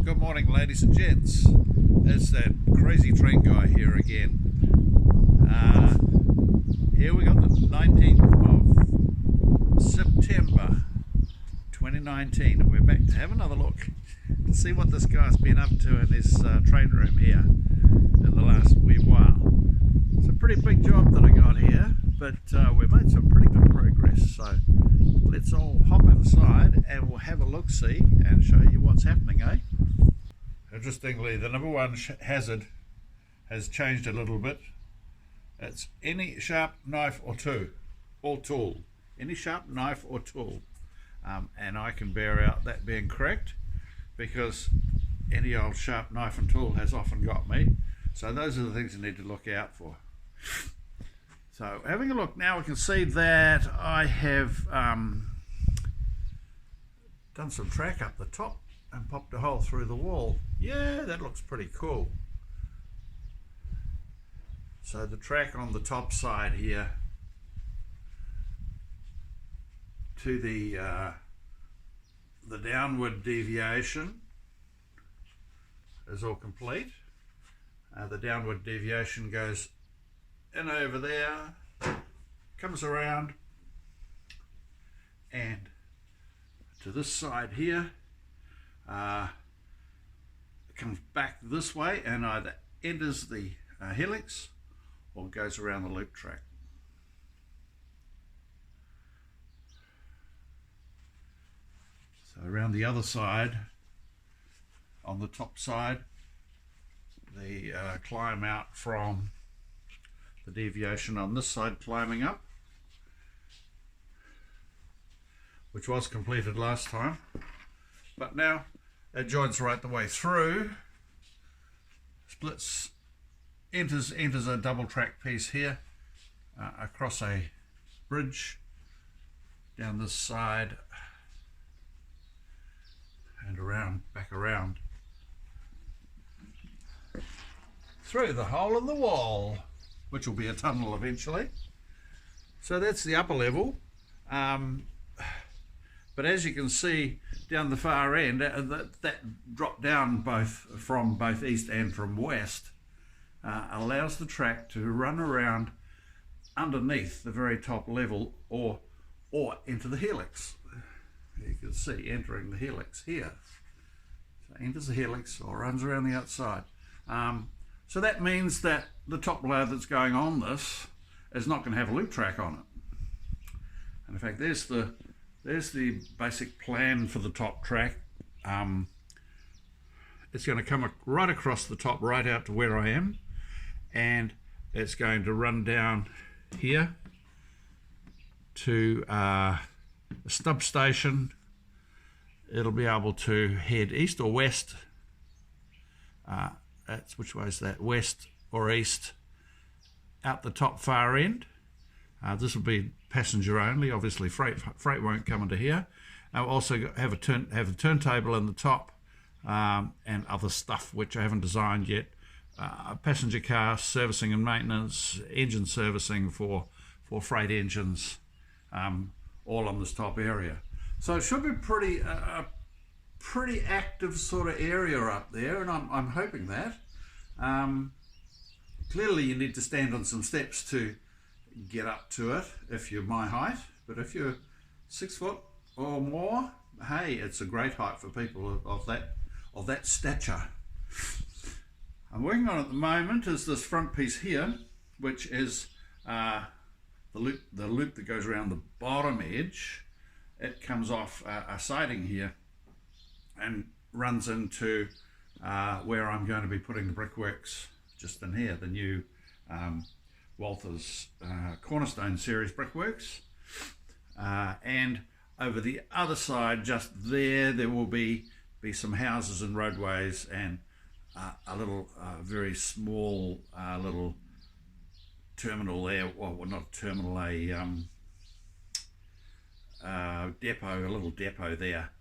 Good morning, ladies and gents. It's that crazy train guy here again. Here we got the 19th of September 2019, and we're back to have another look to see what this guy's been up to in his train room here in the last wee while. It's a pretty big job that I got here, but we've made some pretty good progress. So let's all hop inside and we'll have a look-see and show you what's happening, eh? Interestingly, the number one hazard has changed a little bit. It's any sharp knife or tool. Any sharp knife or tool. And I can bear out that being correct, because any old sharp knife and tool has often got me. So those are the things you need to look out for. So having a look now, we can see that I have done some track up the top and popped a hole through the wall. Yeah, that looks pretty cool. So the track on the top side here to the downward deviation is all complete. The downward deviation goes in over there, comes around, and to this side here, it comes back this way and either enters the helix or goes around the loop track. So around the other side, on the top side, the climb out from the deviation on this side climbing up, which was completed last time, but now it joins right the way through, splits, enters a double track piece here, across a bridge down this side and around, back around through the hole in the wall, which will be a tunnel eventually. So that's the upper level. But as you can see down the far end, that drop down from both east and from west allows the track to run around underneath the very top level or into the helix. You can see entering the helix here. So enters the helix or runs around the outside. So that means that the top layer that's going on this is not going to have a loop track on it. And in fact, there's the basic plan for the top track. It's going to come right across the top, right out to where I am, and it's going to run down here to a stub station. It'll be able to head east or west. That's which way is that? West or east, out the top far end. This will be passenger only. Obviously, freight won't come into here. I'll also have a turntable in the top and other stuff which I haven't designed yet. Passenger car servicing and maintenance, engine servicing for freight engines, all on this top area. So it should be pretty active sort of area up there, and I'm hoping that. Clearly you need to stand on some steps to get up to it if you're my height, but if you're 6 foot or more, hey, it's a great height for people of that stature. I'm working on at the moment is this front piece here, which is the loop that goes around the bottom edge. It comes off a siding here and runs into where I'm going to be putting the brickworks just in here, the new Walther's Cornerstone series brickworks. And over the other side, just there will be some houses and roadways and a little very small little terminal there. Well, not a terminal, depot, a little depot there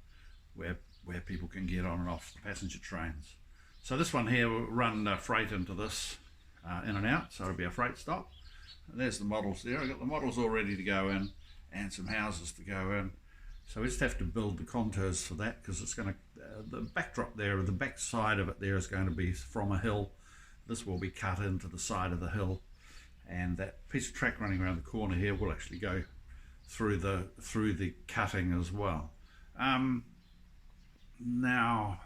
where people can get on and off passenger trains. So this one here will run freight into this, in and out, so it'll be a freight stop. And there's the models there. I've got the models all ready to go in and some houses to go in. So we just have to build the contours for that, because it's going to, the backdrop there, or the back side of it there, is going to be from a hill. This will be cut into the side of the hill, and that piece of track running around the corner here will actually go through the cutting as well. Now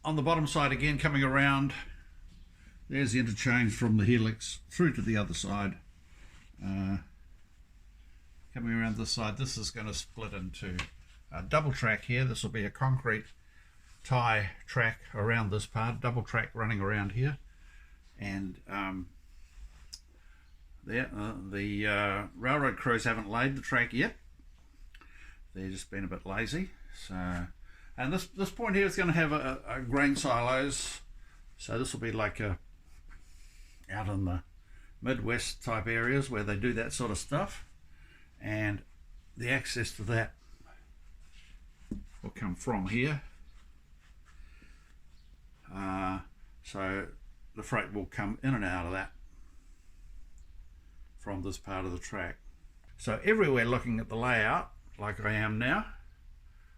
on the bottom side again, coming around, there's the interchange from the helix through to the other side. Coming around this side, this is going to split into a double track here. This will be a concrete tie track around this part, double track running around here, and the railroad crews haven't laid the track yet. They've just been a bit lazy. So, and this point here is going to have a grain silos. So this will be like out in the Midwest type areas where they do that sort of stuff, and the access to that will come from here. So the freight will come in and out of that from this part of the track. So everywhere looking at the layout, like I am now,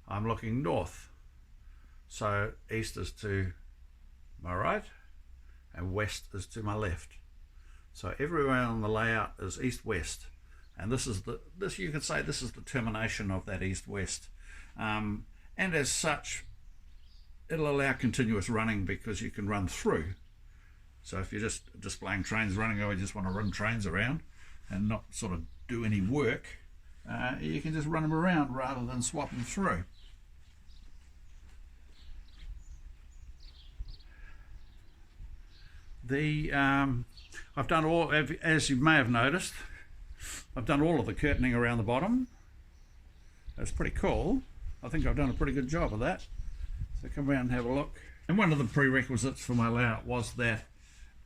I'm looking north. So east is to my right and west is to my left. So everywhere on the layout is east-west, and this you could say this is the termination of that east-west, and as such it'll allow continuous running, because you can run through. So if you're just displaying trains running, or you just want to run trains around and not sort of do any work, you can just run them around rather than swap them through. I've done all, as you may have noticed, I've done all of the curtaining around the bottom. That's pretty cool. I think I've done a pretty good job of that. So come around and have a look. And one of the prerequisites for my layout was that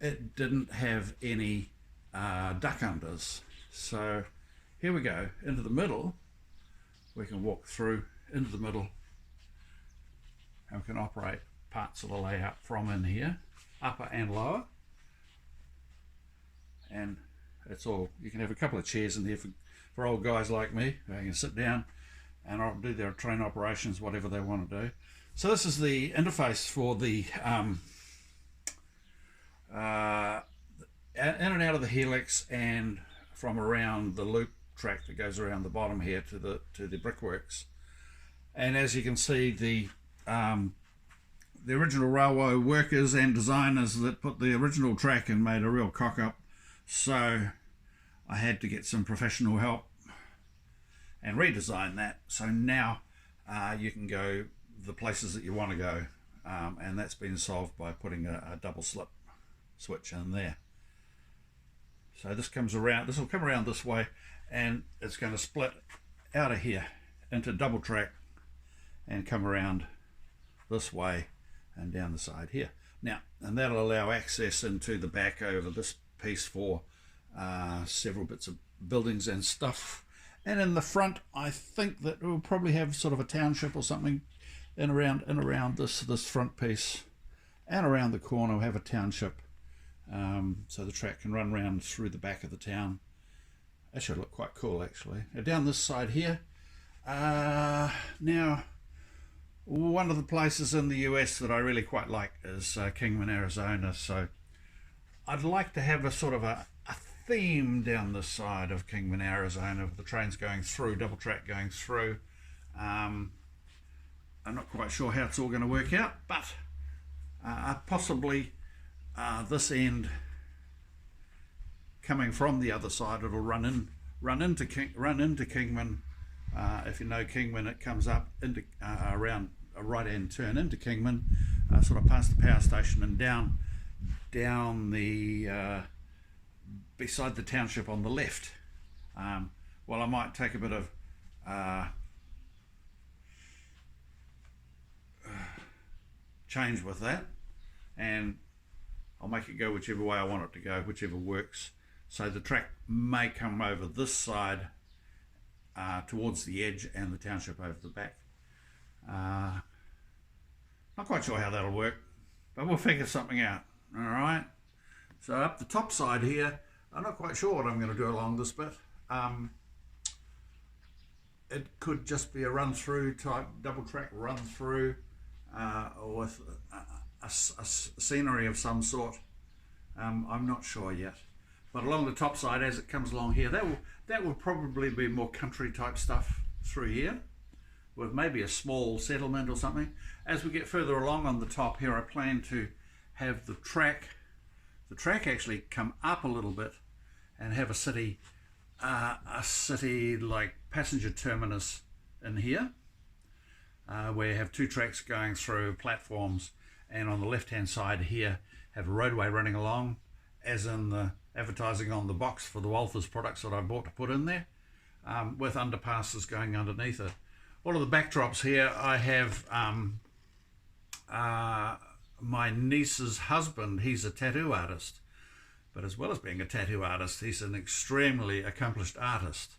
it didn't have any duck unders. So here we go, into the middle. We can walk through into the middle, and we can operate parts of the layout from in here, upper and lower. And it's all, you can have a couple of chairs in there for old guys like me. They can sit down and I'll do their train operations, whatever they want to do. So this is the interface for the in and out of the helix, and from around the loop track that goes around the bottom here to the brickworks. And as you can see, the original railway workers and designers that put the original track in made a real cock up. So I had to get some professional help and redesign that. So now you can go the places that you want to go, and that's been solved by putting a double slip switch in there. So this comes around, this will come around this way, and it's going to split out of here into double track and come around this way and down the side here. Now, and that'll allow access into the back over this piece for several bits of buildings and stuff. And in the front, I think that we'll probably have sort of a township or something in around this front piece, and around the corner we'll have a township, so the track can run around through the back of the town. That should look quite cool, actually. Now, down this side here, now one of the places in the US that I really quite like is Kingman, Arizona. So I'd like to have a sort of a theme down this side of Kingman, Arizona, with the trains going through, double track going through. I'm not quite sure how it's all going to work out, but possibly this end coming from the other side, it'll run into Kingman. If you know Kingman, it comes up into around a right-hand turn into Kingman, sort of past the power station and down the beside the township on the left. Well, I might take a bit of change with that, and I'll make it go whichever way I want it to go, whichever works. So the track may come over this side towards the edge, and the township over the back. Not quite sure how that'll work, but we'll figure something out. All right. So up the top side here, I'm not quite sure what I'm going to do along this bit. it could just be a run-through type, double track run-through with a scenery of some sort. I'm not sure yet. But along the top side, as it comes along here, that will probably be more country type stuff through here, with maybe a small settlement or something. As we get further along on the top here, I plan to have the track actually come up a little bit and have a city like passenger terminus in here, where you have two tracks going through platforms, and on the left hand side here have a roadway running along, as in the advertising on the box for the Walthers products that I bought to put in there, with underpasses going underneath it. All of the backdrops here, I have my niece's husband. He's a tattoo artist, but as well as being a tattoo artist, he's an extremely accomplished artist.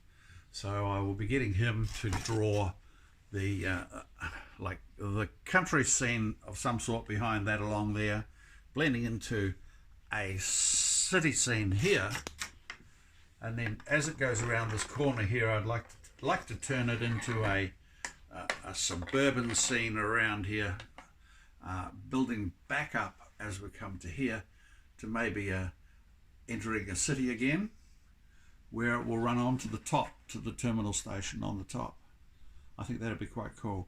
So I will be getting him to draw the like the country scene of some sort behind that along there, blending into a city scene here, and then as it goes around this corner here, I'd like to turn it into a suburban scene around here, building back up as we come to here to maybe entering a city again, where it will run on to the top, to the terminal station on the top. I think that'd be quite cool.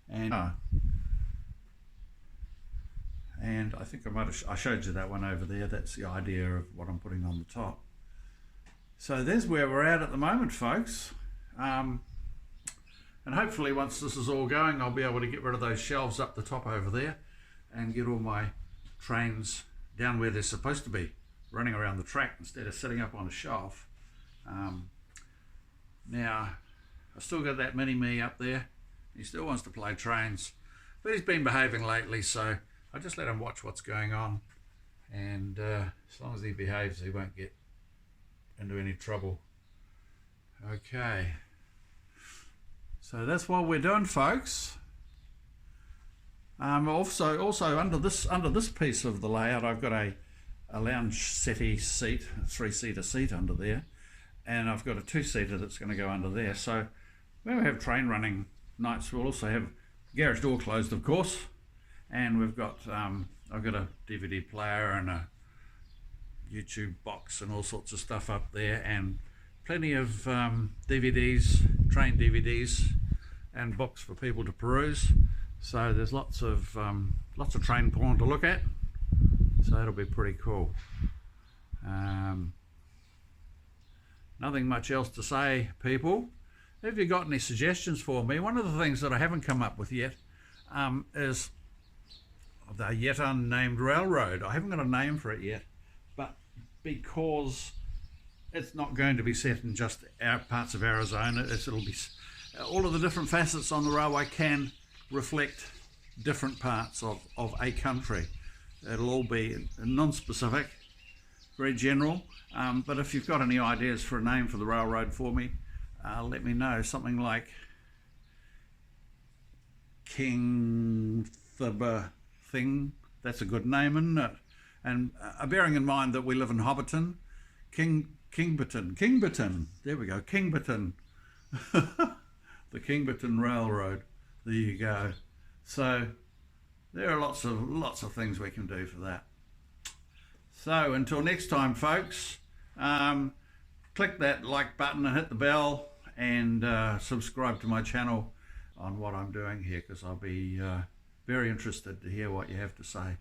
And I think I showed you that one over there. That's the idea of what I'm putting on the top. So there's where we're at the moment, folks. And hopefully once this is all going, I'll be able to get rid of those shelves up the top over there and get all my trains down where they're supposed to be, running around the track instead of sitting up on a shelf. Now, I still got that mini-me up there. He still wants to play trains, but he's been behaving lately, so I just let him watch what's going on, and as long as he behaves, he won't get into any trouble. Okay, so that's what we're doing, folks. Also under this piece of the layout, I've got a lounge settee seat, a 3-seater seat under there, and I've got a 2-seater that's going to go under there. So when we have train running nights, we'll also have garage door closed, of course, and we've got I've got a DVD player and a YouTube box and all sorts of stuff up there, and plenty of DVDs, train DVDs and books for people to peruse. So there's lots of train porn to look at, so it'll be pretty cool. Nothing much else to say, people. Have you got any suggestions for me? One of the things that I haven't come up with yet is the yet unnamed railroad. I haven't got a name for it yet, but because it's not going to be set in just our parts of Arizona, it'll be all of the different facets on the railway can reflect different parts of a country. It'll all be non-specific, very general, but if you've got any ideas for a name for the railroad for me, let me know. Something like King Thibber Thing, that's a good name, isn't it? And bearing in mind that we live in Hobbiton, Kingberton, there we go, Kingberton, the Kingberton Railroad, there you go. So there are lots of things we can do for that. So until next time, folks, click that like button and hit the bell, and subscribe to my channel on what I'm doing here, because I'll be very interested to hear what you have to say.